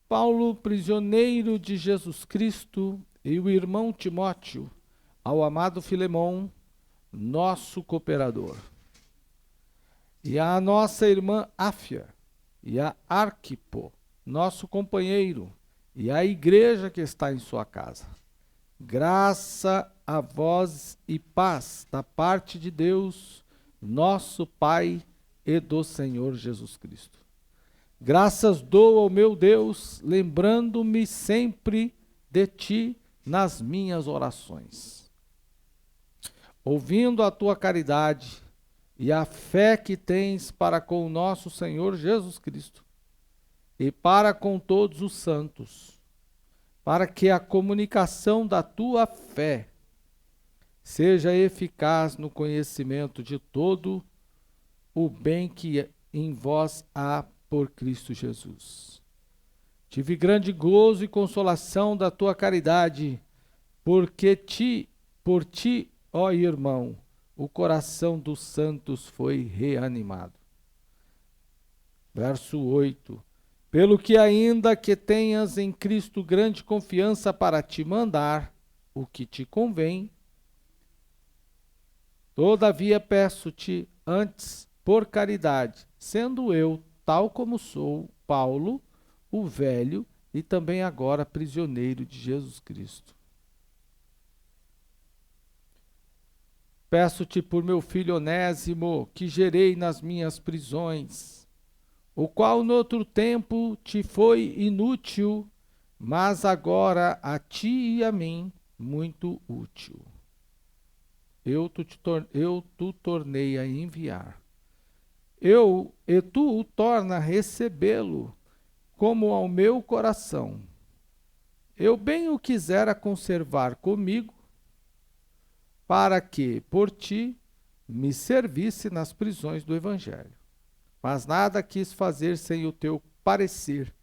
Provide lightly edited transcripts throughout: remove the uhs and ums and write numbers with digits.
Paulo, prisioneiro de Jesus Cristo, e o irmão Timóteo, ao amado Filemão, nosso cooperador, e à nossa irmã Áfia, e a Arquipo, nosso companheiro, e à igreja que está em sua casa. Graça a vós e paz da parte de Deus, nosso Pai, e do Senhor Jesus Cristo. Graças dou ao meu Deus, lembrando-me sempre de ti nas minhas orações. Ouvindo a tua caridade e a fé que tens para com o nosso Senhor Jesus Cristo e para com todos os santos, para que a comunicação da tua fé seja eficaz no conhecimento de todo o bem que em vós há por Cristo Jesus. Tive grande gozo e consolação da tua caridade, porque por ti, ó irmão, o coração dos santos foi reanimado. Verso 8. Pelo que ainda que tenhas em Cristo grande confiança para te mandar o que te convém, todavia peço-te antes por caridade, sendo eu, tal como sou, Paulo, o velho e também agora prisioneiro de Jesus Cristo. Peço-te por meu filho Onésimo, que gerei nas minhas prisões, o qual noutro tempo te foi inútil, mas agora a ti e a mim muito útil. Eu tu tornei a enviar. E tu o torna a recebê-lo, como ao meu coração. Eu bem o quisera conservar comigo, para que, por ti, me servisse nas prisões do Evangelho. Mas nada quis fazer sem o teu parecer,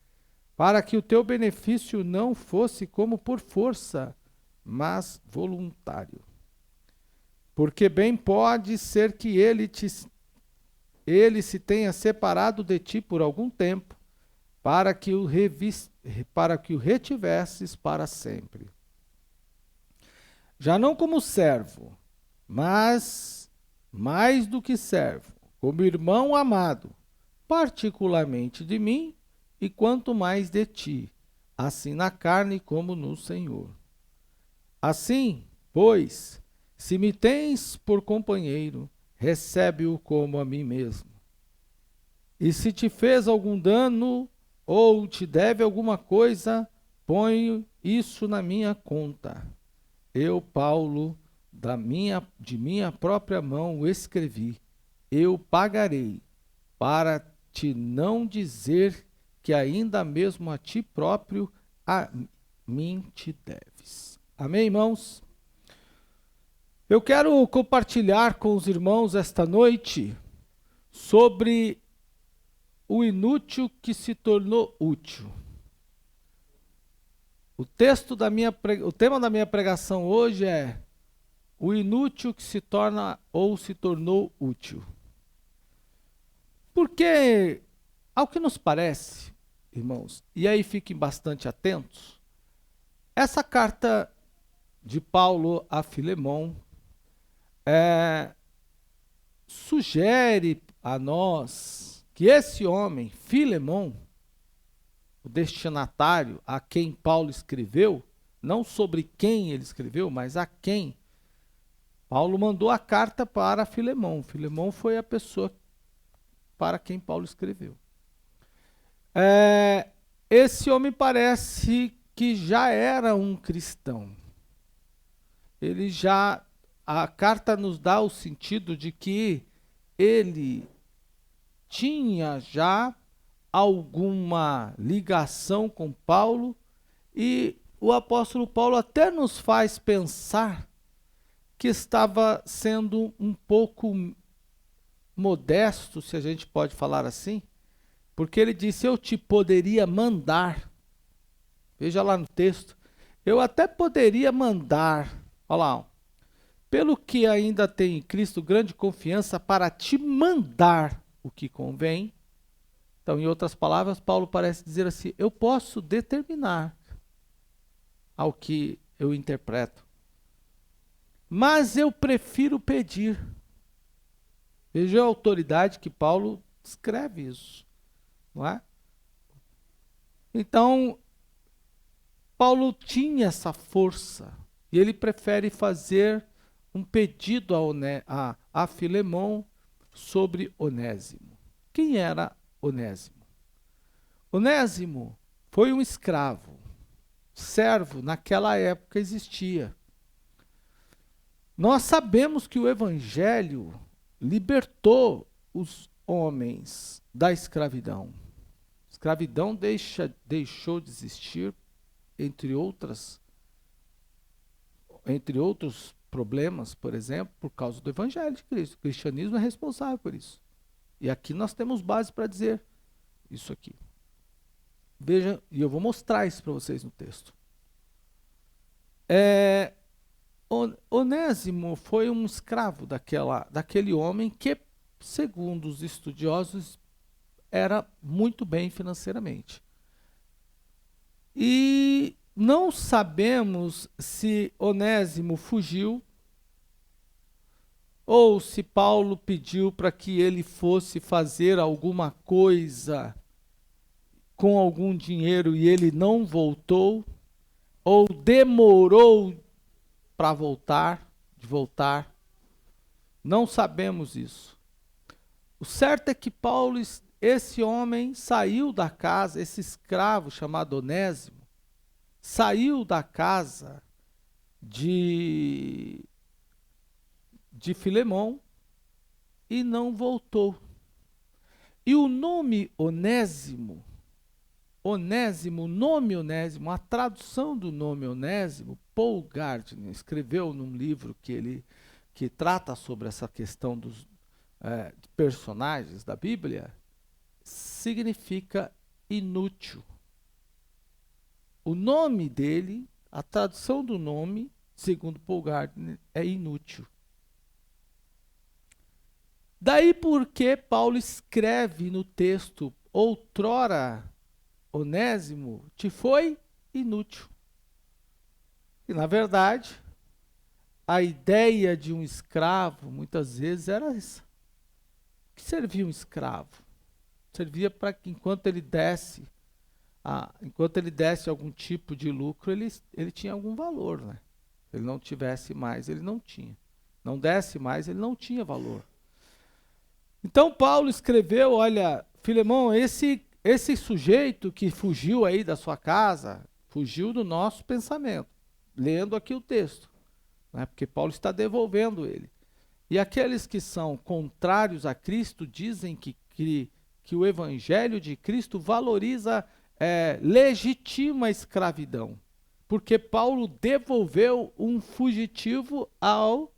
para que o teu benefício não fosse como por força, mas voluntário. Porque bem pode ser que ele se tenha separado de ti por algum tempo, para que o retivesses para sempre. Já não como servo, mas mais do que servo, como irmão amado, particularmente de mim e quanto mais de ti, assim na carne como no Senhor. Assim, pois, se me tens por companheiro, recebe-o como a mim mesmo. E se te fez algum dano ou te deve alguma coisa, ponho isso na minha conta. Eu, Paulo, de minha própria mão o escrevi. Eu pagarei, para te não dizer que ainda mesmo a ti próprio a mim te deves. Amém, irmãos? Eu quero compartilhar com os irmãos esta noite sobre o inútil que se tornou útil. O tema da minha pregação hoje é o inútil que se torna ou se tornou útil. Porque, ao que nos parece, irmãos, e aí fiquem bastante atentos, essa carta de Paulo a Filemão sugere a nós que esse homem, Filemão, o destinatário a quem Paulo escreveu, não sobre quem ele escreveu, mas a quem, Paulo mandou a carta para Filemão. Filemão foi a pessoa para quem Paulo escreveu. Esse homem parece que já era um cristão. A carta nos dá o sentido de que ele tinha já alguma ligação com Paulo, e o apóstolo Paulo até nos faz pensar que estava sendo um pouco modesto, se a gente pode falar assim, porque ele disse: eu te poderia mandar. Veja lá no texto, eu até poderia mandar, olha lá, pelo que ainda tem em Cristo grande confiança para te mandar o que convém. Então, em outras palavras, Paulo parece dizer assim: eu posso determinar ao que eu interpreto, mas eu prefiro pedir. Veja a autoridade que Paulo escreve isso, não é? Então, Paulo tinha essa força e ele prefere fazer um pedido a Filemão sobre Onésimo. Quem era Onésimo? Onésimo foi um escravo, servo, naquela época existia. Nós sabemos que o Evangelho libertou os homens da escravidão. A escravidão deixou de existir, entre outros problemas, por exemplo, por causa do Evangelho de Cristo. O cristianismo é responsável por isso. E aqui nós temos base para dizer isso aqui. Veja, e eu vou mostrar isso para vocês no texto. Onésimo foi um escravo daquele homem que, segundo os estudiosos, era muito bem financeiramente. E não sabemos se Onésimo fugiu ou se Paulo pediu para que ele fosse fazer alguma coisa com algum dinheiro e ele não voltou, ou demorou para voltar. Não sabemos isso. O certo é que Paulo, esse homem, saiu da casa, esse escravo chamado Onésimo, saiu da casa de Filemão e não voltou. E o nome Onésimo, o nome Onésimo, a tradução do nome Onésimo, Paul Gardner escreveu num livro que trata sobre essa questão dos personagens da Bíblia, significa inútil. O nome dele, a tradução do nome, segundo Paul Gardner, é inútil. Daí porque Paulo escreve no texto: outrora Onésimo te foi inútil. E, na verdade, a ideia de um escravo, muitas vezes, era essa. O que servia um escravo? Servia para que, enquanto ele desse algum tipo de lucro, ele tinha algum valor, né? Se ele não tivesse mais, ele não tinha. Não desse mais, ele não tinha valor. Então, Paulo escreveu: olha, Filemão, esse sujeito que fugiu aí da sua casa, fugiu do nosso pensamento, lendo aqui o texto, né? Porque Paulo está devolvendo ele. E aqueles que são contrários a Cristo dizem que o Evangelho de Cristo valoriza, legitima a escravidão, porque Paulo devolveu um fugitivo ao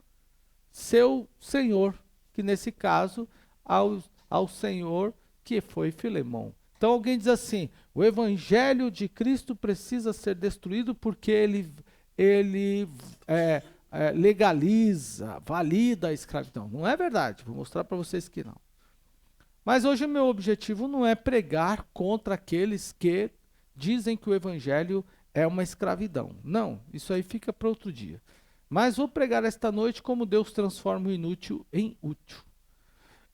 seu senhor, que nesse caso, ao senhor que foi Filemão. Então alguém diz assim: o Evangelho de Cristo precisa ser destruído porque ele legaliza, valida a escravidão. Não é verdade, vou mostrar para vocês que não. Mas hoje o meu objetivo não é pregar contra aqueles que dizem que o Evangelho é uma escravidão. Não, isso aí fica para outro dia. Mas vou pregar esta noite como Deus transforma o inútil em útil.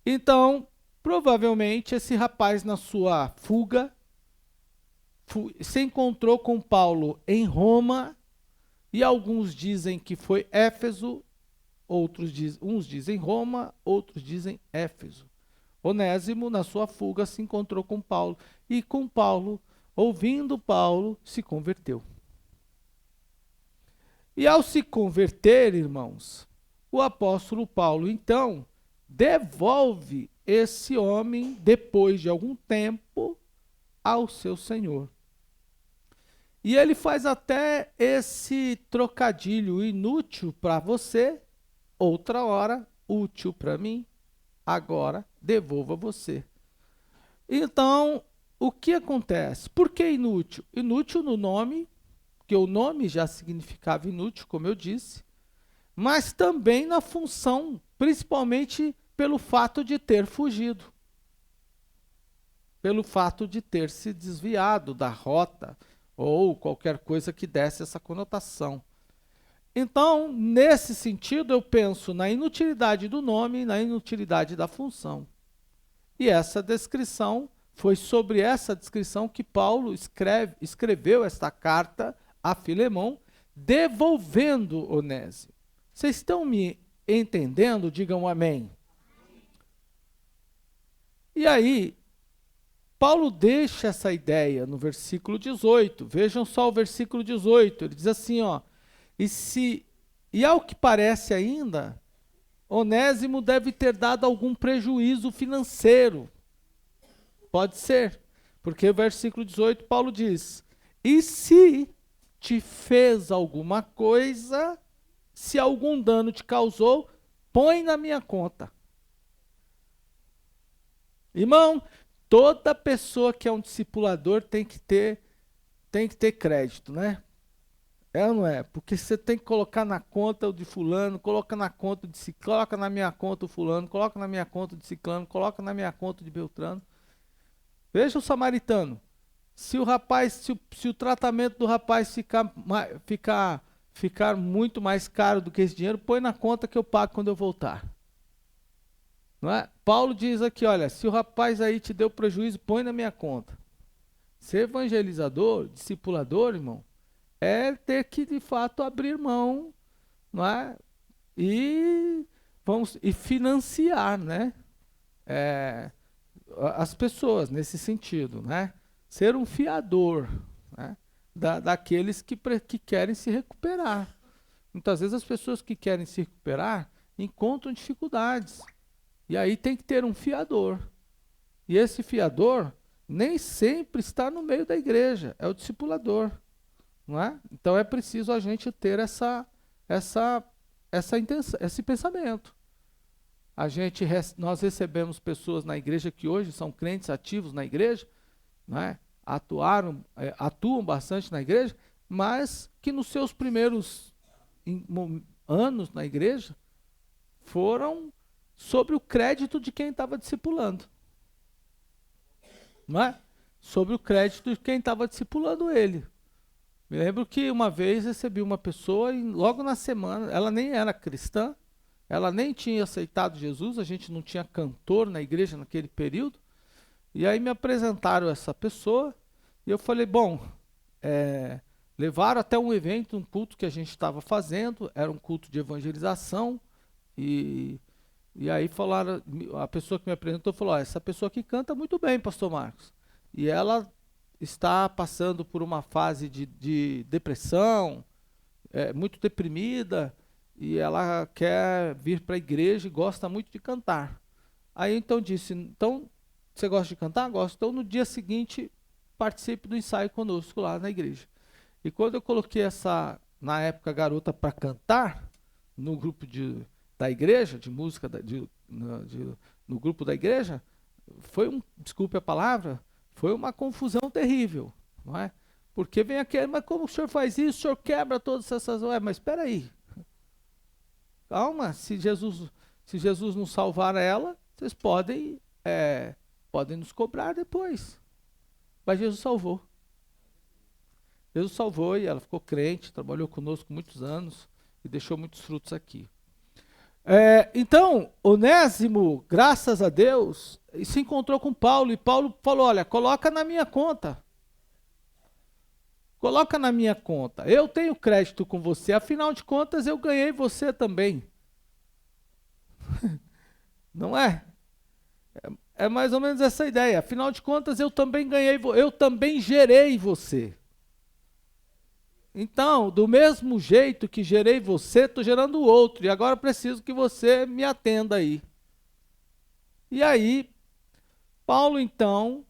Então, provavelmente, esse rapaz, na sua fuga, se encontrou com Paulo em Roma, e alguns dizem que foi Éfeso, uns dizem Roma, outros dizem Éfeso. Onésimo, na sua fuga, se encontrou com Paulo, e com Paulo, ouvindo Paulo, se converteu. E ao se converter, irmãos, o apóstolo Paulo, então, devolve esse homem, depois de algum tempo, ao seu senhor. E ele faz até esse trocadilho: inútil para você, outra hora, útil para mim, agora devolva você. Então, o que acontece? Por que inútil? Inútil no nome, porque o nome já significava inútil, como eu disse, mas também na função, principalmente pelo fato de ter fugido. pelo fato de ter se desviado da rota ou qualquer coisa que desse essa conotação. Então, nesse sentido, eu penso na inutilidade do nome e na inutilidade da função. E essa descrição, foi sobre essa descrição que Paulo escreveu esta carta a Filemão, devolvendo Onésimo. Vocês estão me entendendo? Digam amém. E aí, Paulo deixa essa ideia no versículo 18. Vejam só o versículo 18. Ele diz assim, ó: E ao que parece ainda, Onésimo deve ter dado algum prejuízo financeiro. Pode ser, porque o versículo 18 Paulo diz: e se te fez alguma coisa, se algum dano te causou, põe na minha conta. Irmão, toda pessoa que é um discipulador tem que ter crédito, né? É ou não é? Porque você tem que colocar na conta o de fulano, coloca na conta de ciclano, coloca na minha conta o fulano, coloca na minha conta de ciclano, coloca na minha conta de Beltrano. Veja o samaritano. Se o tratamento do rapaz ficar muito mais caro do que esse dinheiro, põe na conta que eu pago quando eu voltar. Não é? Paulo diz aqui, olha, se o rapaz aí te deu prejuízo, põe na minha conta. Ser evangelizador, discipulador, irmão, é ter que, de fato, abrir mão, não é? E financiar, né? As pessoas nesse sentido, né? Ser um fiador, né? Daqueles que querem se recuperar. Muitas vezes as pessoas que querem se recuperar encontram dificuldades. E aí tem que ter um fiador. E esse fiador nem sempre está no meio da igreja, é o discipulador. Não é? Então é preciso a gente ter esse pensamento. Nós recebemos pessoas na igreja que hoje são crentes ativos na igreja, não é? Atuam bastante na igreja, mas que nos seus primeiros anos na igreja foram sobre o crédito de quem estava discipulando. Não é? Sobre o crédito de quem estava discipulando ele. Me lembro que uma vez recebi uma pessoa e logo na semana, ela nem era cristã, ela nem tinha aceitado Jesus, a gente não tinha cantor na igreja naquele período, e aí me apresentaram essa pessoa, e eu falei, bom, levaram até um evento, um culto que a gente estava fazendo, era um culto de evangelização, e aí falaram, a pessoa que me apresentou falou, essa pessoa aqui canta muito bem, pastor Marcos, e ela está passando por uma fase de depressão, muito deprimida, e ela quer vir para a igreja e gosta muito de cantar. Aí então disse, então, você gosta de cantar? Gosto. Então no dia seguinte, participe do ensaio conosco lá na igreja. E quando eu coloquei na época, garota para cantar, no grupo da igreja, de música, no grupo da igreja, desculpe a palavra, foi uma confusão terrível, não é? Porque vem aquele, mas como o senhor faz isso? O senhor quebra todas essas... mas espera aí. Calma, se Jesus não salvar ela, vocês podem nos cobrar depois. Mas Jesus salvou. Jesus salvou e ela ficou crente, trabalhou conosco muitos anos e deixou muitos frutos aqui. Então, Onésimo, graças a Deus, se encontrou com Paulo e Paulo falou, olha, coloca na minha conta. Coloca na minha conta. Eu tenho crédito com você, afinal de contas eu ganhei você também. Não é? É mais ou menos essa ideia. Afinal de contas eu também ganhei, eu também gerei você. Então, do mesmo jeito que gerei você, estou gerando o outro. E agora preciso que você me atenda aí. E aí, Paulo, então,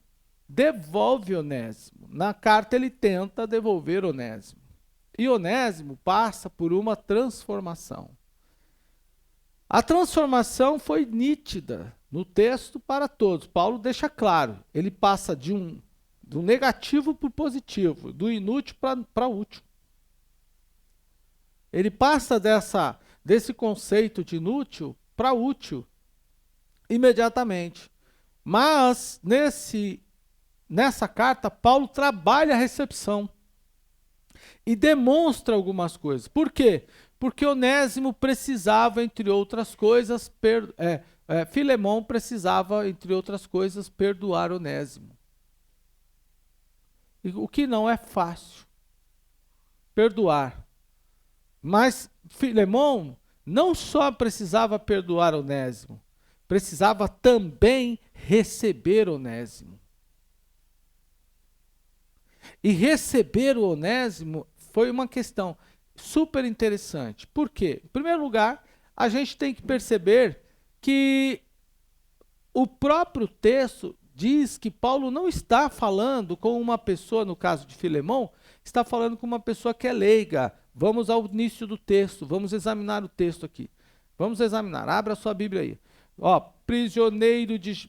devolve Onésimo. Na carta ele tenta devolver Onésimo. E Onésimo passa por uma transformação. A transformação foi nítida no texto para todos. Paulo deixa claro. Ele passa do negativo para o positivo, do inútil para útil. Ele passa desse conceito de inútil para útil imediatamente. Mas, nesse nessa carta, Paulo trabalha a recepção e demonstra algumas coisas. Por quê? Porque Onésimo precisava, entre outras coisas, Filemão precisava, entre outras coisas, perdoar Onésimo. O que não é fácil. Perdoar. Mas Filemão não só precisava perdoar Onésimo, precisava também receber Onésimo. E receber o Onésimo foi uma questão super interessante. Por quê? Em primeiro lugar, a gente tem que perceber que o próprio texto diz que Paulo não está falando com uma pessoa, no caso de Filemão, está falando com uma pessoa que é leiga. Vamos ao início do texto, vamos examinar o texto aqui. Vamos examinar, abra sua Bíblia aí.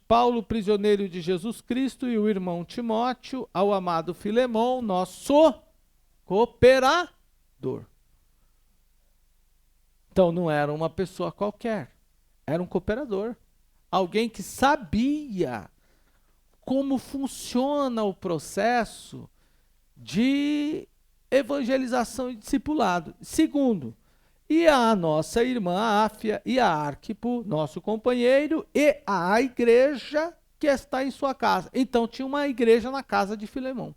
Paulo, prisioneiro de Jesus Cristo, e o irmão Timóteo, ao amado Filemão, nosso cooperador. Então não era uma pessoa qualquer, era um cooperador. Alguém que sabia como funciona o processo de evangelização e discipulado. Segundo, e a nossa irmã Áfia e a Arquipo, nosso companheiro, e a igreja que está em sua casa. Então tinha uma igreja na casa de Filemão.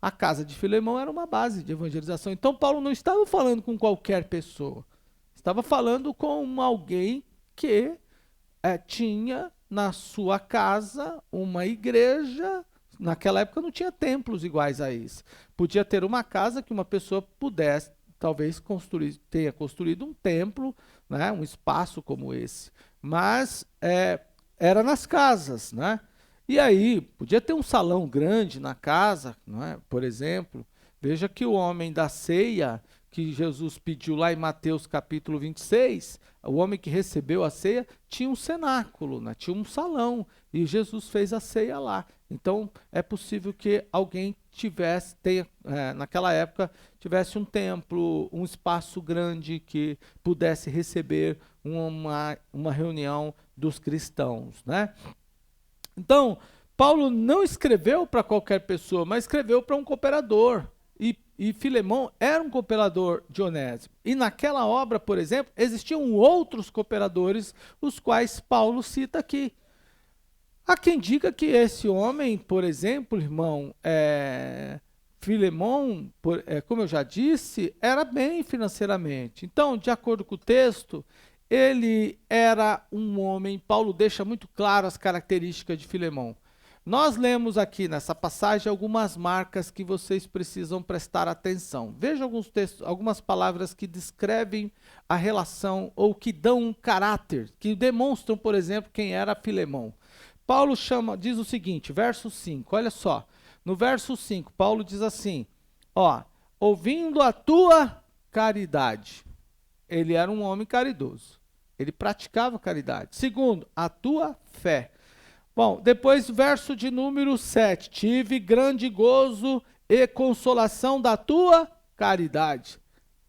A casa de Filemão era uma base de evangelização. Então Paulo não estava falando com qualquer pessoa. Estava falando com alguém que tinha na sua casa uma igreja. Naquela época não tinha templos iguais a esse. Podia ter uma casa que uma pessoa pudesse, talvez, tenha construído um templo, né, um espaço como esse. Mas era nas casas, né? E aí, podia ter um salão grande na casa, não é? Por exemplo. Veja que o homem da ceia, que Jesus pediu lá em Mateus capítulo 26, o homem que recebeu a ceia tinha um cenáculo, né? Tinha um salão, e Jesus fez a ceia lá. Então, é possível que alguém naquela época, tivesse um templo, um espaço grande que pudesse receber uma reunião dos cristãos, né? Então, Paulo não escreveu para qualquer pessoa, mas escreveu para um cooperador. E Filemão era um cooperador de Onésimo. E naquela obra, por exemplo, existiam outros cooperadores, os quais Paulo cita aqui. Há quem diga que esse homem, por exemplo, irmão, Filemão, como eu já disse, era bem financeiramente. Então, de acordo com o texto, ele era um homem, Paulo deixa muito claro as características de Filemão. Nós lemos aqui nessa passagem algumas marcas que vocês precisam prestar atenção. Veja alguns textos, algumas palavras que descrevem a relação ou que dão um caráter, que demonstram, por exemplo, quem era Filemão. Paulo diz o seguinte, verso 5, olha só. No verso 5, Paulo diz assim, ouvindo a tua caridade. Ele era um homem caridoso. Ele praticava caridade. Segundo, a tua fé. Bom, depois verso de número 7. Tive grande gozo e consolação da tua caridade.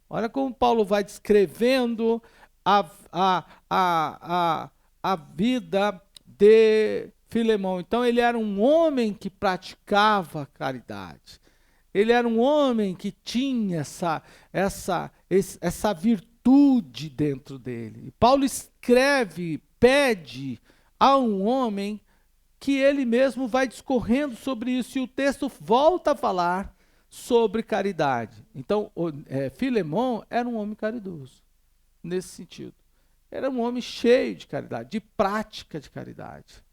Olha como Paulo vai descrevendo a vida de Filemão. Então ele era um homem que praticava caridade. Ele era um homem que tinha essa virtude dentro dele. E Paulo pede a um homem que ele mesmo vai discorrendo sobre isso, e o texto volta a falar sobre caridade. Então, Filemão era um homem caridoso, nesse sentido. Era um homem cheio de caridade, de prática de caridade,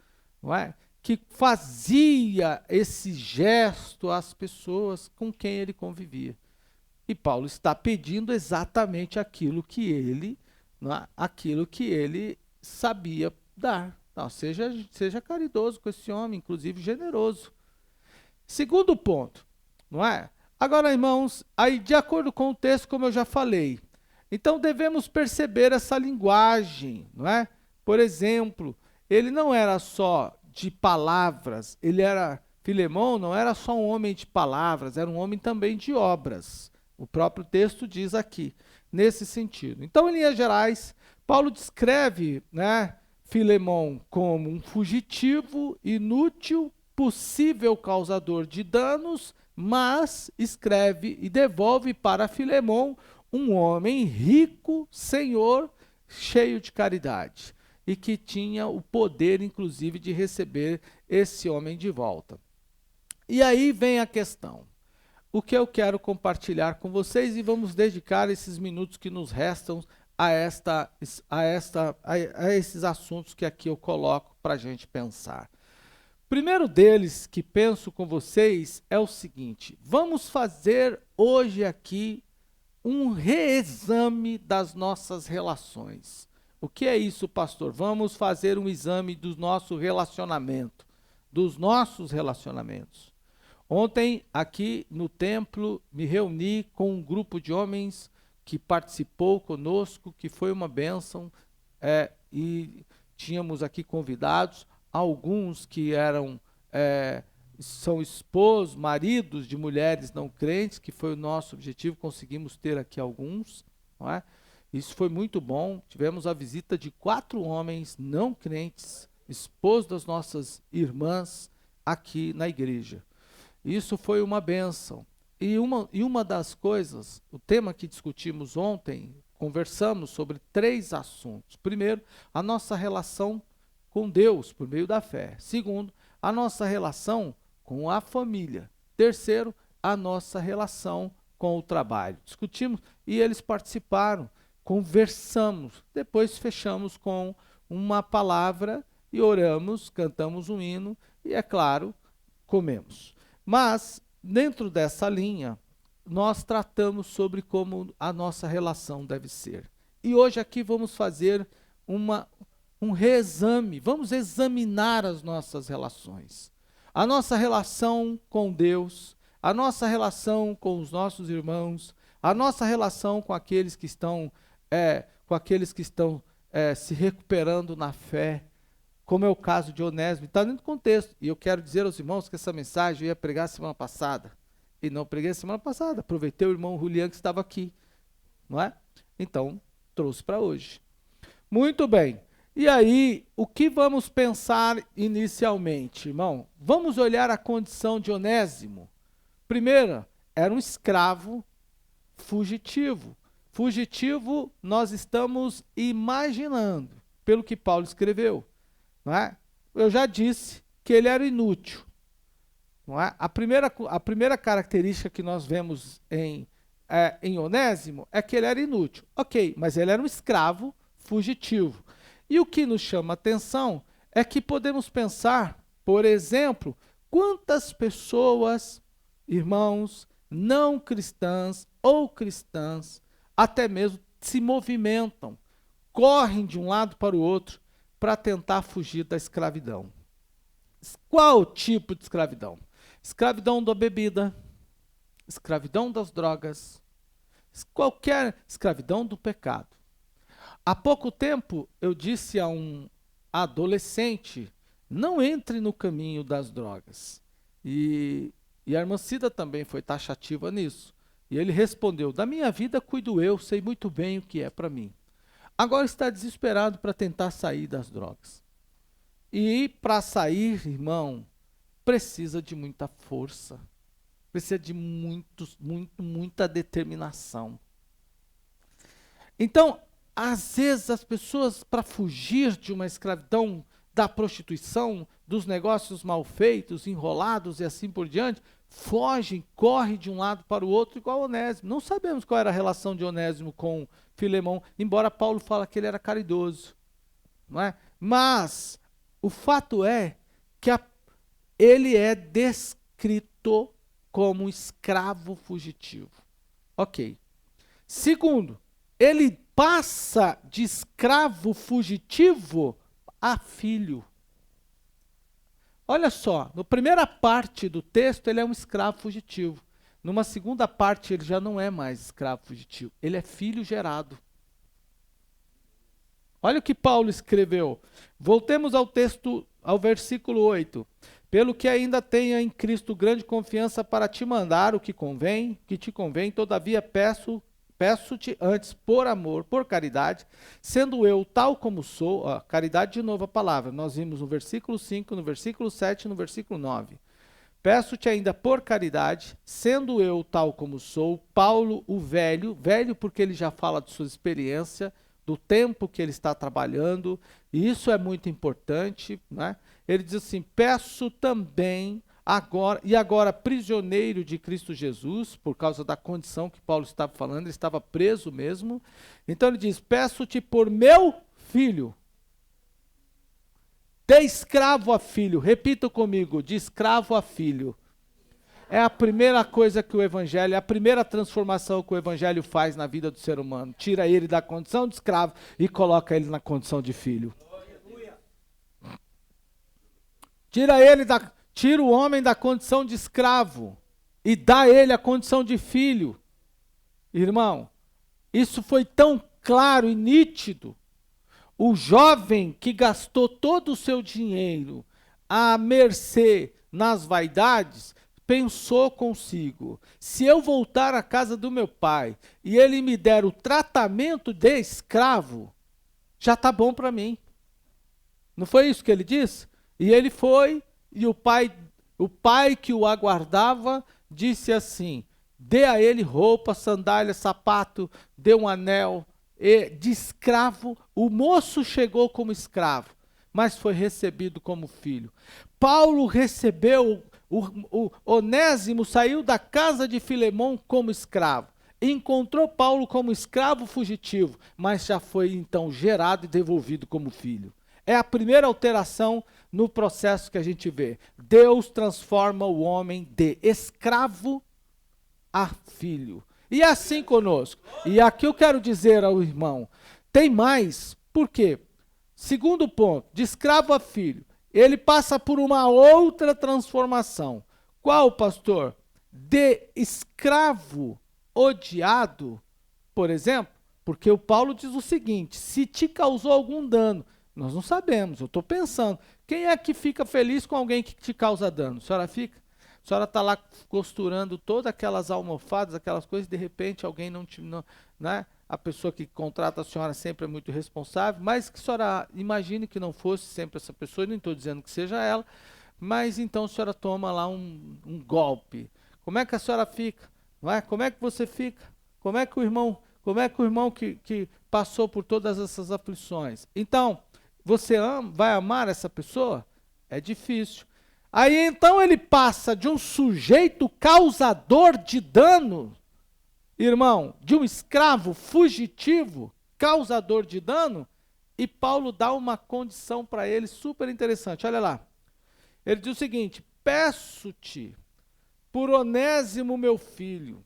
não é? Que fazia esse gesto às pessoas com quem ele convivia. E Paulo está pedindo exatamente aquilo que ele sabia dar. Não, seja caridoso com esse homem, inclusive generoso. Segundo ponto, não é? Agora, irmãos, aí de acordo com o texto, como eu já falei, então devemos perceber essa linguagem, não é? Por exemplo, ele não era só de palavras, Filemão não era só um homem de palavras, era um homem também de obras. O próprio texto diz aqui, nesse sentido. Então, em linhas gerais, Paulo descreve, né, Filemão como um fugitivo, inútil, possível causador de danos, mas escreve e devolve para Filemon, um homem rico, senhor, cheio de caridade, e que tinha o poder, inclusive, de receber esse homem de volta. E aí vem a questão. O que eu quero compartilhar com vocês, e vamos dedicar esses minutos que nos restam a esses assuntos que aqui eu coloco para a gente pensar. Primeiro deles que penso com vocês é o seguinte: vamos fazer hoje aqui um reexame das nossas relações. O que é isso, pastor? Vamos fazer um exame do nosso relacionamento, dos nossos relacionamentos. Ontem, aqui no templo, me reuni com um grupo de homens que participou conosco, que foi uma bênção, e tínhamos aqui convidados, alguns que são esposos, maridos de mulheres não crentes, que foi o nosso objetivo, conseguimos ter aqui alguns, não é? Isso foi muito bom. Tivemos a visita de 4 homens não crentes, esposos das nossas irmãs, aqui na igreja. Isso foi uma bênção. E uma das coisas, o tema que discutimos ontem, conversamos sobre 3 assuntos. Primeiro, a nossa relação com Deus, por meio da fé. Segundo, a nossa relação com a família. Terceiro, a nossa relação com o trabalho. Discutimos e eles participaram, conversamos. Depois fechamos com uma palavra e oramos, cantamos um hino e, é claro, comemos. Mas, dentro dessa linha, nós tratamos sobre como a nossa relação deve ser. E hoje aqui vamos fazer um reexame, vamos examinar as nossas relações. A nossa relação com Deus, a nossa relação com os nossos irmãos, a nossa relação com aqueles que estão, se recuperando na fé, como é o caso de Onésimo, está dentro do contexto. E eu quero dizer aos irmãos que essa mensagem eu ia pregar semana passada. E não preguei semana passada. Aproveitei o irmão Julián que estava aqui. Não é? Então, trouxe para hoje. Muito bem. E aí, o que vamos pensar inicialmente, irmão? Vamos olhar a condição de Onésimo. Primeiro, era um escravo fugitivo. Fugitivo, nós estamos imaginando, pelo que Paulo escreveu. Não é? Eu já disse que ele era inútil. Não é? A primeira característica que nós vemos em Onésimo é que ele era inútil. Ok, mas ele era um escravo fugitivo. E o que nos chama a atenção é que podemos pensar, por exemplo, quantas pessoas, irmãos, não cristãs ou cristãs, até mesmo se movimentam, correm de um lado para o outro, para tentar fugir da escravidão. Qual tipo de escravidão? Escravidão da bebida, escravidão das drogas, qualquer escravidão do pecado. Há pouco tempo eu disse a um adolescente, não entre no caminho das drogas. E a irmã Cida também foi taxativa nisso. E ele respondeu, da minha vida cuido eu, sei muito bem o que é para mim. Agora está desesperado para tentar sair das drogas. E para sair, irmão, precisa de muita força. Precisa de muita determinação. Então, às vezes as pessoas, para fugir de uma escravidão, da prostituição, dos negócios mal feitos, enrolados e assim por diante, fogem, correm de um lado para o outro, igual Onésimo. Não sabemos qual era a relação de Onésimo com Filemão, embora Paulo fale que ele era caridoso. Não é? Mas o fato é que ele é descrito como um escravo fugitivo. Ok. Segundo, ele passa de escravo fugitivo a filho. Olha só, na primeira parte do texto ele é um escravo fugitivo. Numa segunda parte ele já não é mais escravo fugitivo, ele é filho gerado. Olha o que Paulo escreveu. Voltemos ao texto, ao versículo 8. Pelo que ainda tenha em Cristo grande confiança para te mandar o que te convém, todavia peço Peço-te antes por amor, por caridade, sendo eu tal como sou, ó, caridade de novo a palavra, nós vimos no versículo 5, no versículo 7 e no versículo 9. Peço-te ainda por caridade, sendo eu tal como sou, Paulo o velho, velho porque ele já fala de sua experiência, do tempo que ele está trabalhando, e isso é muito importante, né? Ele diz assim, peço também agora, e agora prisioneiro de Cristo Jesus, por causa da condição que Paulo estava falando, ele estava preso mesmo, então ele diz, peço-te por meu filho, de escravo a filho, repita comigo, de escravo a filho. É a primeira coisa que o evangelho, é a primeira transformação que o evangelho faz na vida do ser humano. Tira ele da condição de escravo e coloca ele na condição de filho. Tira o homem da condição de escravo e dá a ele a condição de filho. Irmão, isso foi tão claro e nítido. O jovem que gastou todo o seu dinheiro à mercê nas vaidades, pensou consigo, se eu voltar à casa do meu pai e ele me der o tratamento de escravo, já está bom para mim. Não foi isso que ele disse? E ele foi, e o pai que o aguardava disse assim, dê a ele roupa, sandália, sapato, dê um anel, de escravo, o moço chegou como escravo, mas foi recebido como filho. Paulo recebeu, o Onésimo saiu da casa de Filemão como escravo, encontrou Paulo como escravo fugitivo, mas já foi então gerado e devolvido como filho. É a primeira alteração no processo que a gente vê. Deus transforma o homem de escravo a filho. E é assim conosco. E aqui eu quero dizer ao irmão, tem mais. Por quê? Segundo ponto, de escravo a filho, ele passa por uma outra transformação. Qual, pastor? De escravo odiado, por exemplo, porque o Paulo diz o seguinte, se te causou algum dano, nós não sabemos, eu estou pensando, quem é que fica feliz com alguém que te causa dano? A senhora fica? A senhora está lá costurando todas aquelas almofadas, aquelas coisas, de repente alguém né? A pessoa que contrata a senhora sempre é muito responsável, mas que a senhora imagine que não fosse sempre essa pessoa, nem estou dizendo que seja ela, mas então a senhora toma lá um golpe. Como é que a senhora fica? Não é? Como é que você fica? Como é que o irmão que passou por todas essas aflições? Então, você vai amar essa pessoa? É difícil. Aí então ele passa de um sujeito causador de dano, irmão, de um escravo fugitivo, causador de dano, e Paulo dá uma condição para ele super interessante. Olha lá. Ele diz o seguinte, peço-te por Onésimo meu filho,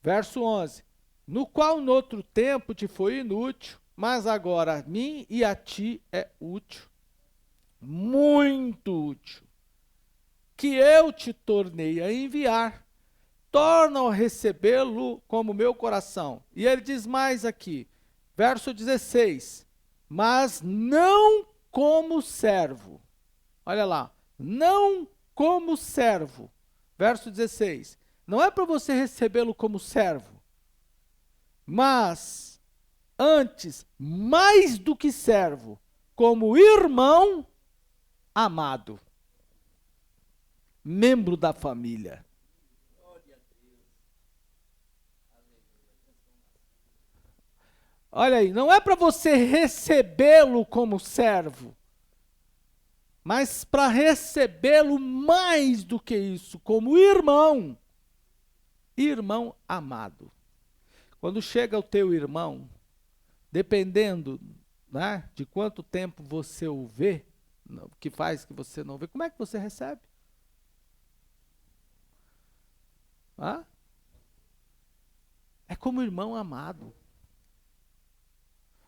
verso 11, no qual no outro tempo te foi inútil, mas agora a mim e a ti é útil, muito útil, que eu te tornei a enviar, torna a recebê-lo como meu coração. E ele diz mais aqui, verso 16, mas não como servo. Olha lá, não como servo. Verso 16, não é para você recebê-lo como servo, mas antes, mais do que servo, como irmão amado, membro da família. Olha aí, não é para você recebê-lo como servo, mas para recebê-lo mais do que isso, como irmão, irmão amado. Quando chega o teu irmão, dependendo, né, de quanto tempo você o vê, que faz que você não vê, como é que você recebe? Ah? É como irmão amado.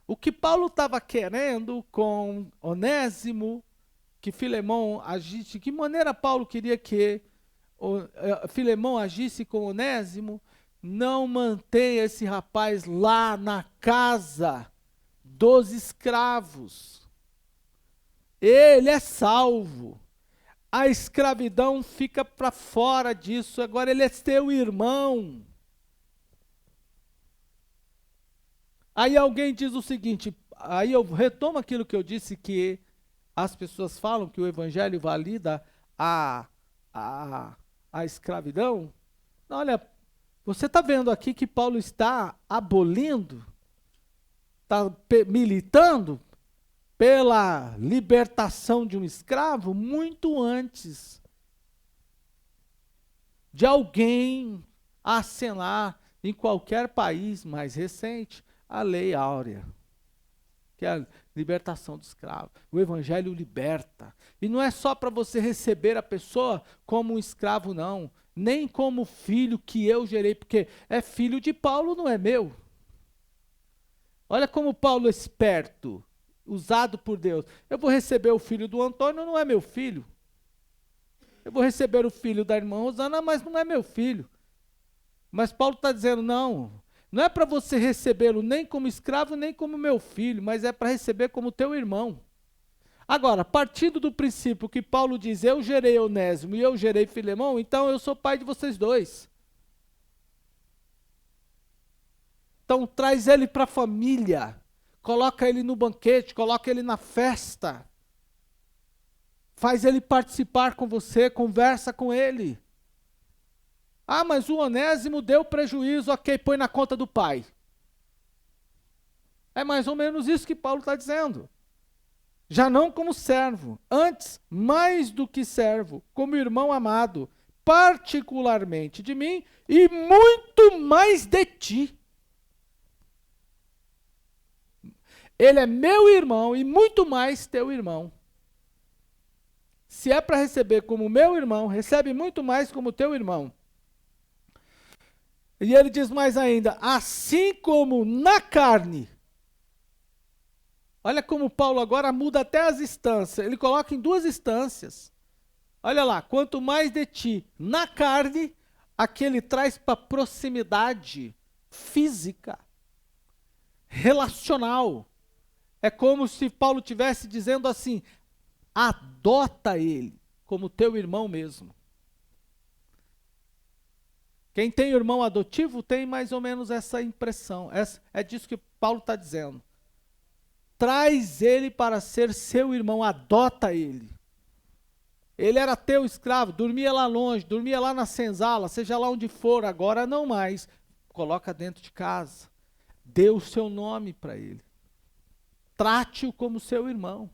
O que Paulo estava querendo com Onésimo, que Filemão agisse, de que maneira Paulo queria que Filemão agisse com Onésimo, não mantenha esse rapaz lá na casa dos escravos. Ele é salvo. A escravidão fica para fora disso. Agora ele é teu irmão. Aí alguém diz o seguinte, aí eu retomo aquilo que eu disse, que as pessoas falam que o evangelho valida a, a, a escravidão. Olha, você está vendo aqui que Paulo está abolindo, está militando pela libertação de um escravo muito antes de alguém acenar em qualquer país mais recente a lei áurea, que é a libertação do escravo. O evangelho liberta. E não é só para você receber a pessoa como um escravo, não. Nem como filho que eu gerei, porque é filho de Paulo, não é meu. Olha como Paulo é esperto, usado por Deus. Eu vou receber o filho do Antônio, não é meu filho. Eu vou receber o filho da irmã Rosana, mas não é meu filho. Mas Paulo está dizendo, não é para você recebê-lo nem como escravo, nem como meu filho, mas é para receber como teu irmão. Agora, partindo do princípio que Paulo diz, eu gerei Onésimo e eu gerei Filemão, então eu sou pai de vocês dois. Então traz ele para a família, coloca ele no banquete, coloca ele na festa, faz ele participar com você, conversa com ele. Ah, mas o Onésimo deu prejuízo, ok, põe na conta do pai. É mais ou menos isso que Paulo está dizendo. Já não como servo, antes, mais do que servo, como irmão amado, particularmente de mim e muito mais de ti. Ele é meu irmão e muito mais teu irmão. Se é para receber como meu irmão, recebe muito mais como teu irmão. E ele diz mais ainda, assim como na carne. Olha como Paulo agora muda até as instâncias. Ele coloca em duas instâncias. Olha lá, quanto mais de ti na carne, aqui ele traz para proximidade física, relacional. É como se Paulo estivesse dizendo assim, adota ele como teu irmão mesmo. Quem tem irmão adotivo tem mais ou menos essa impressão. É disso que Paulo está dizendo. Traz ele para ser seu irmão, adota ele. Ele era teu escravo, dormia lá longe, dormia lá na senzala, seja lá onde for, agora não mais. Coloca dentro de casa. Dê o seu nome para ele. Trate-o como seu irmão.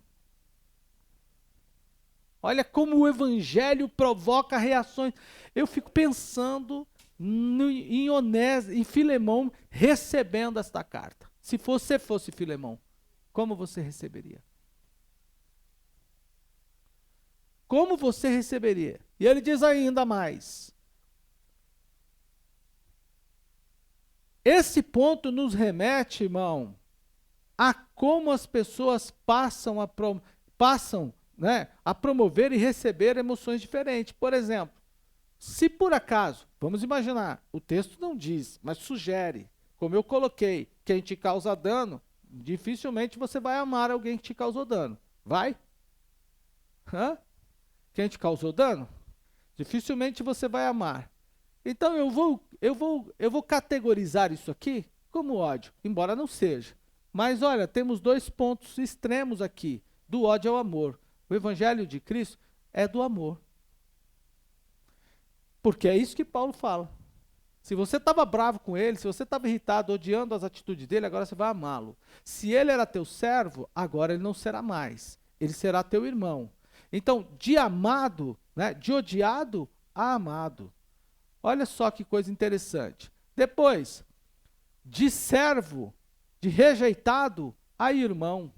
Olha como o evangelho provoca reações. Eu fico pensando em Onésimo, em Filemão recebendo esta carta. Se você fosse Filemão, como você receberia? Como você receberia? E ele diz ainda mais. Esse ponto nos remete, irmão, a como as pessoas passam a promover e receber emoções diferentes. Por exemplo, se por acaso, vamos imaginar, o texto não diz, mas sugere, como eu coloquei, quem te causa dano, dificilmente você vai amar alguém que te causou dano. Vai? Quem te causou dano? Dificilmente você vai amar. Então eu vou categorizar isso aqui como ódio, embora não seja. Mas olha, temos dois pontos extremos aqui, do ódio ao amor. O evangelho de Cristo é do amor. Porque é isso que Paulo fala. Se você estava bravo com ele, se você estava irritado, odiando as atitudes dele, agora você vai amá-lo. Se ele era teu servo, agora ele não será mais. Ele será teu irmão. Então, de amado, de odiado a amado. Olha só que coisa interessante. Depois, de servo, de rejeitado a irmão.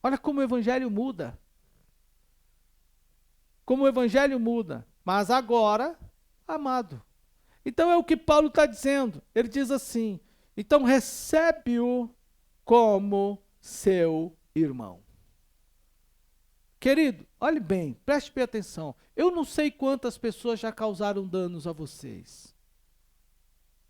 Olha como o evangelho muda. Como o evangelho muda. Mas agora, amado. Então é o que Paulo está dizendo. Ele diz assim, então recebe-o como seu irmão. Querido, olhe bem, preste bem atenção. Eu não sei quantas pessoas já causaram danos a vocês.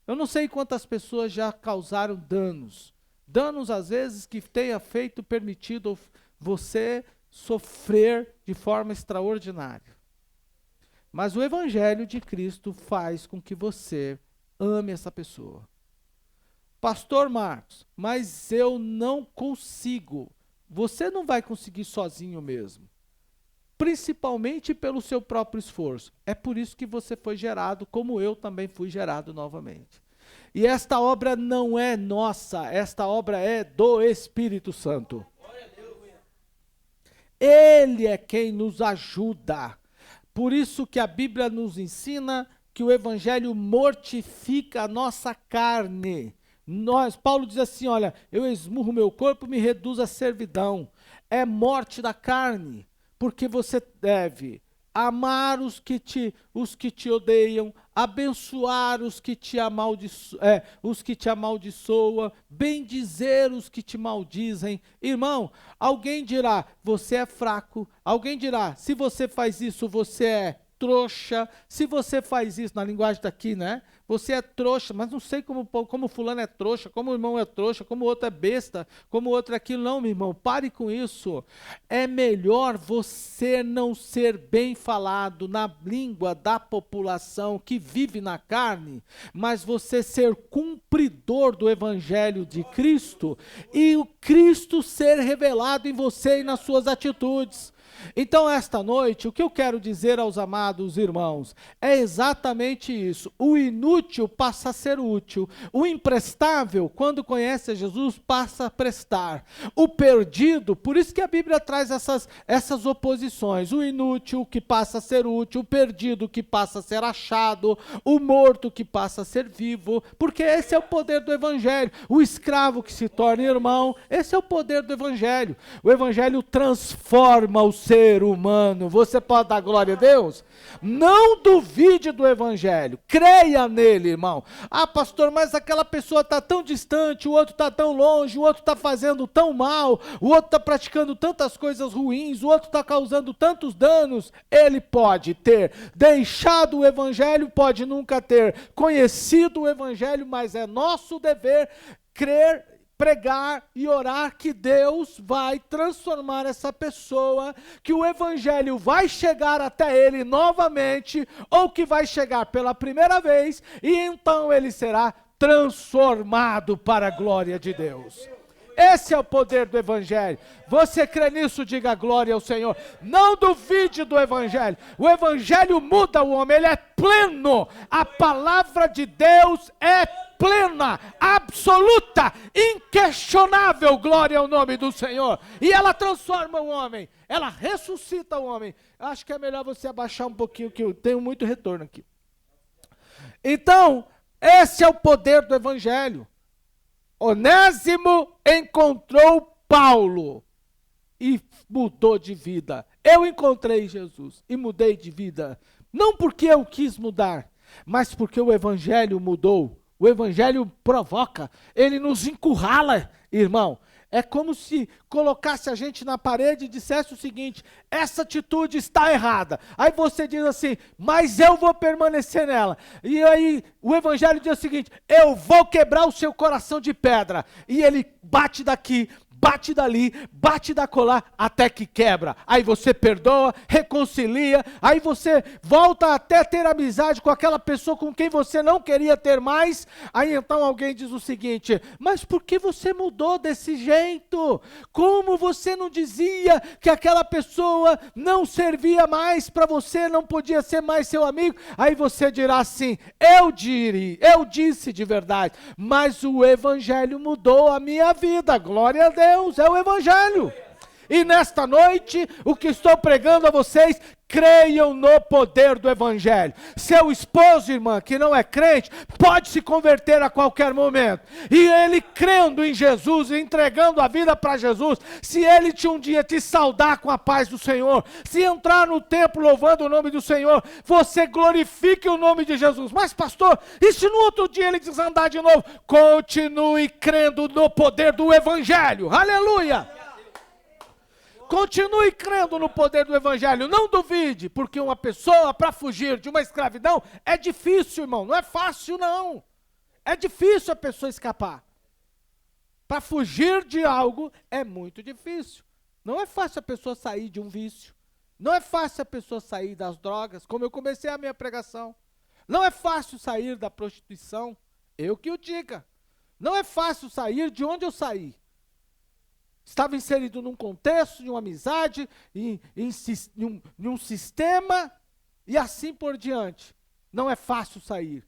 Eu não sei quantas pessoas já causaram danos. Danos, às vezes, que tenha permitido você sofrer de forma extraordinária. Mas o evangelho de Cristo faz com que você ame essa pessoa. Pastor Marcos, mas eu não consigo. Você não vai conseguir sozinho mesmo. Principalmente pelo seu próprio esforço. É por isso que você foi gerado, como eu também fui gerado novamente. E esta obra não é nossa, esta obra é do Espírito Santo. Ele é quem nos ajuda. Por isso que a Bíblia nos ensina que o Evangelho mortifica a nossa carne. Paulo diz assim, olha, eu esmurro meu corpo, me reduz à servidão. É morte da carne, porque você deve amar os que te odeiam, abençoar os que te amaldiçoam, bendizer os que te maldizem. Irmão, alguém dirá, você é fraco. Alguém dirá, se você faz isso, você é trouxa. Se você faz isso, na linguagem daqui, né? Você é trouxa, mas não sei como fulano é trouxa, como o irmão é trouxa, como o outro é besta, como o outro é aquilo. Não, meu irmão, pare com isso. É melhor você não ser bem falado na língua da população que vive na carne, mas você ser cumpridor do Evangelho de Cristo e o Cristo ser revelado em você e nas suas atitudes. Então, esta noite, o que eu quero dizer aos amados irmãos é exatamente isso. O inútil passa a ser útil. O imprestável, quando conhece a Jesus, passa a prestar. O perdido, por isso que a Bíblia traz essas oposições. O inútil que passa a ser útil, o perdido que passa a ser achado, o morto que passa a ser vivo, porque esse é o poder do Evangelho. O escravo que se torna irmão, esse é o poder do Evangelho. O Evangelho transforma o ser humano. Você pode dar glória a Deus? Não duvide do Evangelho, creia nele, irmão. Ah, pastor, mas aquela pessoa está tão distante, o outro está tão longe, o outro está fazendo tão mal, o outro está praticando tantas coisas ruins, o outro está causando tantos danos. Ele pode ter deixado o Evangelho, pode nunca ter conhecido o Evangelho, mas é nosso dever crer, pregar e orar que Deus vai transformar essa pessoa, que o Evangelho vai chegar até ele novamente, ou que vai chegar pela primeira vez, e então ele será transformado para a glória de Deus. Esse é o poder do Evangelho. Você crê nisso? Diga glória ao Senhor. Não duvide do Evangelho. O Evangelho muda o homem, ele é pleno. A palavra de Deus é plena, absoluta, inquestionável. Glória ao nome do Senhor. E ela transforma o homem, ela ressuscita o homem. Acho que é melhor você abaixar um pouquinho, que eu tenho muito retorno aqui. Então, esse é o poder do Evangelho. Onésimo encontrou Paulo e mudou de vida. Eu encontrei Jesus e mudei de vida. Não porque eu quis mudar, mas porque o Evangelho mudou. O Evangelho provoca, ele nos encurrala, irmão. É como se colocasse a gente na parede e dissesse o seguinte: essa atitude está errada. Aí você diz assim, mas eu vou permanecer nela. E aí o Evangelho diz o seguinte: eu vou quebrar o seu coração de pedra. E ele bate daqui, bate dali, bate da colar, até que quebra. Aí você perdoa, reconcilia, aí você volta até ter amizade com aquela pessoa com quem você não queria ter mais. Aí então alguém diz o seguinte: mas por que você mudou desse jeito? Como você não dizia que aquela pessoa não servia mais para você, não podia ser mais seu amigo? Aí você dirá assim: eu disse de verdade, mas o Evangelho mudou a minha vida. Glória a Deus, é o Evangelho. E nesta noite, o que estou pregando a vocês, creiam no poder do Evangelho. Seu esposo, irmã, que não é crente, pode se converter a qualquer momento. E ele crendo em Jesus, entregando a vida para Jesus, se ele um dia te saudar com a paz do Senhor, se entrar no templo louvando o nome do Senhor, você glorifique o nome de Jesus. Mas pastor, e se no outro dia ele desandar de novo? Continue crendo no poder do Evangelho. Aleluia! Continue crendo no poder do Evangelho, não duvide, porque uma pessoa para fugir de uma escravidão é difícil, irmão, não é fácil não. É difícil a pessoa escapar. Para fugir de algo é muito difícil. Não é fácil a pessoa sair de um vício. Não é fácil a pessoa sair das drogas, como eu comecei a minha pregação. Não é fácil sair da prostituição, eu que o diga. Não é fácil sair de onde eu saí. Estava inserido num contexto, de uma amizade, em um sistema, e assim por diante. Não é fácil sair.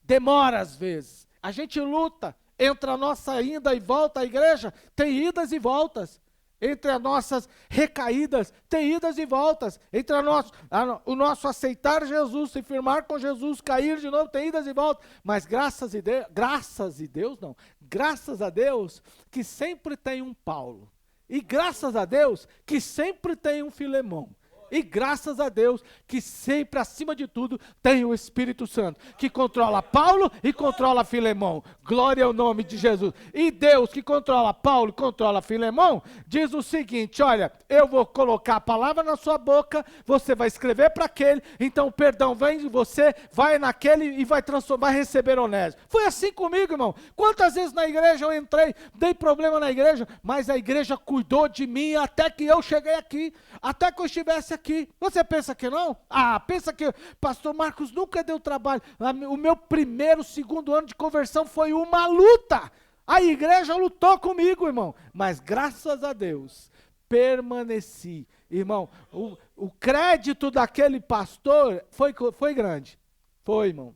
Demora às vezes. A gente luta. Entre a nossa ida e volta à igreja, tem idas e voltas. Entre as nossas recaídas, tem idas e voltas. Entre o nosso aceitar Jesus, se firmar com Jesus, cair de novo, tem idas e voltas. Mas graças a Deus que sempre tem um Paulo. E graças a Deus que sempre tem um Filemão. E graças a Deus que sempre, acima de tudo, tem o Espírito Santo, que controla Paulo e controla Filemão. Glória ao nome de Jesus. E Deus que controla Paulo e controla Filemão, diz o seguinte, olha, eu vou colocar a palavra na sua boca, você vai escrever para aquele, então o perdão vem de você, vai naquele e vai receber Onésimo. Foi assim comigo, irmão. Quantas vezes na igreja eu entrei, dei problema na igreja, mas a igreja cuidou de mim até que eu cheguei aqui, até que eu estivesse aqui. Você pensa que não? Pensa que pastor Marcos nunca deu trabalho. O meu segundo ano de conversão foi uma luta. A igreja lutou comigo, irmão. Mas graças a Deus, permaneci. Irmão, o crédito daquele pastor foi grande. Foi, irmão.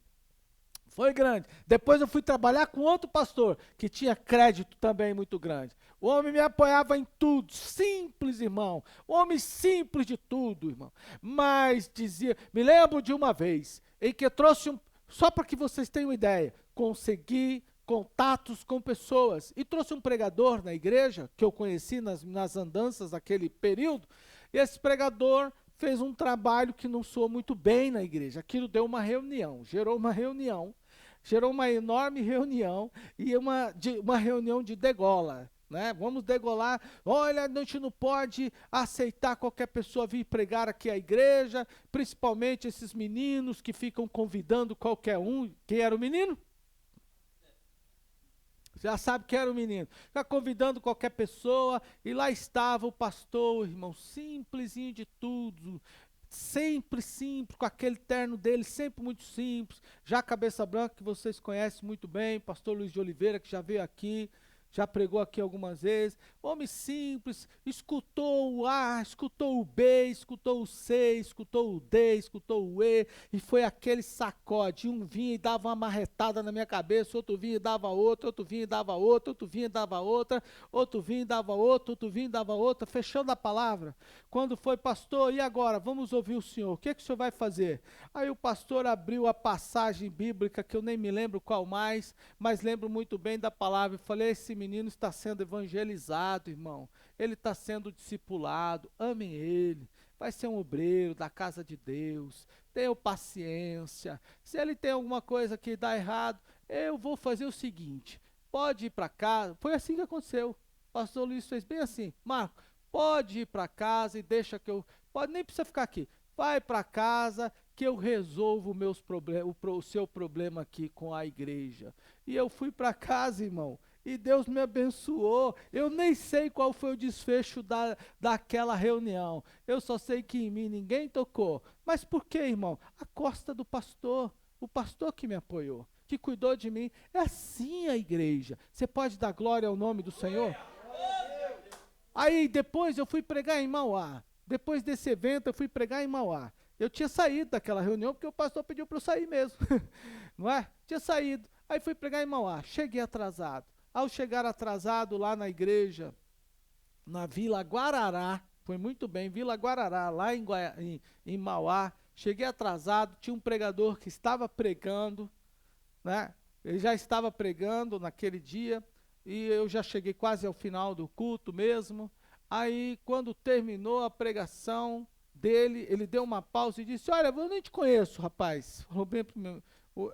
Foi grande. Depois eu fui trabalhar com outro pastor, que tinha crédito também muito grande. O homem me apoiava em tudo, simples, irmão. O homem simples de tudo, irmão. Mas dizia, me lembro de uma vez, em que eu trouxe só para que vocês tenham ideia, consegui contatos com pessoas, e trouxe um pregador na igreja, que eu conheci nas andanças daquele período, e esse pregador fez um trabalho que não soou muito bem na igreja. Aquilo deu uma reunião, gerou uma enorme reunião, e uma reunião de degola, né? Vamos degolar, olha, a gente não pode aceitar qualquer pessoa vir pregar aqui à igreja, principalmente esses meninos que ficam convidando qualquer um. Quem era o menino? Já sabe que era o menino. Fica convidando qualquer pessoa, e lá estava o pastor, irmão, simplesinho de tudo, sempre simples, com aquele terno dele, sempre muito simples, já cabeça branca, que vocês conhecem muito bem, pastor Luiz de Oliveira, que já veio aqui, já pregou aqui algumas vezes, homem simples, escutou o A, escutou o B, escutou o C, escutou o D, escutou o E, e foi aquele sacode, um vinha e dava uma marretada na minha cabeça, outro vinha e dava outra, outro vinha e dava outra, outro vinha e dava outra, outro vinha e dava outra, outro vinha e dava outra, fechando a palavra. Quando foi, pastor, e agora? Vamos ouvir o senhor, o que o senhor vai fazer? Aí o pastor abriu a passagem bíblica, que eu nem me lembro qual mais, mas lembro muito bem da palavra, e falei, esse menino está sendo evangelizado, irmão, ele está sendo discipulado, amem ele, vai ser um obreiro da casa de Deus, tenham paciência, se ele tem alguma coisa que dá errado, eu vou fazer o seguinte, pode ir para casa, foi assim que aconteceu, o pastor Luiz fez bem assim, Marco, pode ir para casa e deixa que nem precisa ficar aqui, vai para casa que eu resolvo o seu problema aqui com a igreja. E eu fui para casa, irmão, e Deus me abençoou. Eu nem sei qual foi o desfecho daquela reunião. Eu só sei que em mim ninguém tocou. Mas por quê, irmão? A costa do pastor. O pastor que me apoiou, que cuidou de mim. É assim a igreja. Você pode dar glória ao nome do Senhor? Aí depois eu fui pregar em Mauá. Depois desse evento eu fui pregar em Mauá. Eu tinha saído daquela reunião porque o pastor pediu para eu sair mesmo. Não é? Tinha saído. Aí fui pregar em Mauá. Cheguei atrasado. Ao chegar atrasado lá na igreja, na Vila Guarará, foi muito bem, Vila Guarará, lá em Mauá, cheguei atrasado, tinha um pregador que estava pregando, né? Ele já estava pregando naquele dia, e eu já cheguei quase ao final do culto mesmo. Aí, quando terminou a pregação dele, ele deu uma pausa e disse, olha, eu nem te conheço, rapaz. Falou bem pro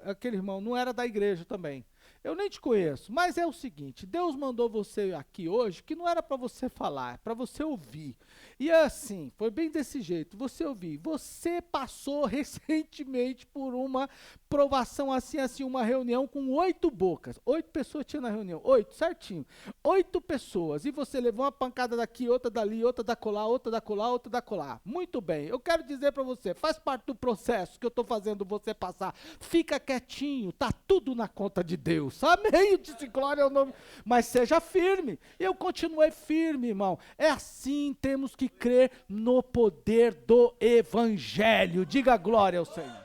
aquele irmão, não era da igreja também. Eu nem te conheço, mas é o seguinte, Deus mandou você aqui hoje, que não era para você falar, é para você ouvir. E é assim, foi bem desse jeito, você ouvir. Você passou recentemente por uma provação assim, uma reunião com 8 bocas. 8 pessoas tinha na reunião, 8, certinho. 8 pessoas, e você levou uma pancada daqui, outra dali, outra da colar, outra da colar, outra da colar. Muito bem, eu quero dizer para você, faz parte do processo que eu estou fazendo você passar. Fica quietinho, tá tudo na conta de Deus. Deus. Amém. Eu disse glória ao nome. Mas seja firme. Eu continuei firme, irmão. É assim, temos que crer no poder do Evangelho. Diga glória ao Senhor.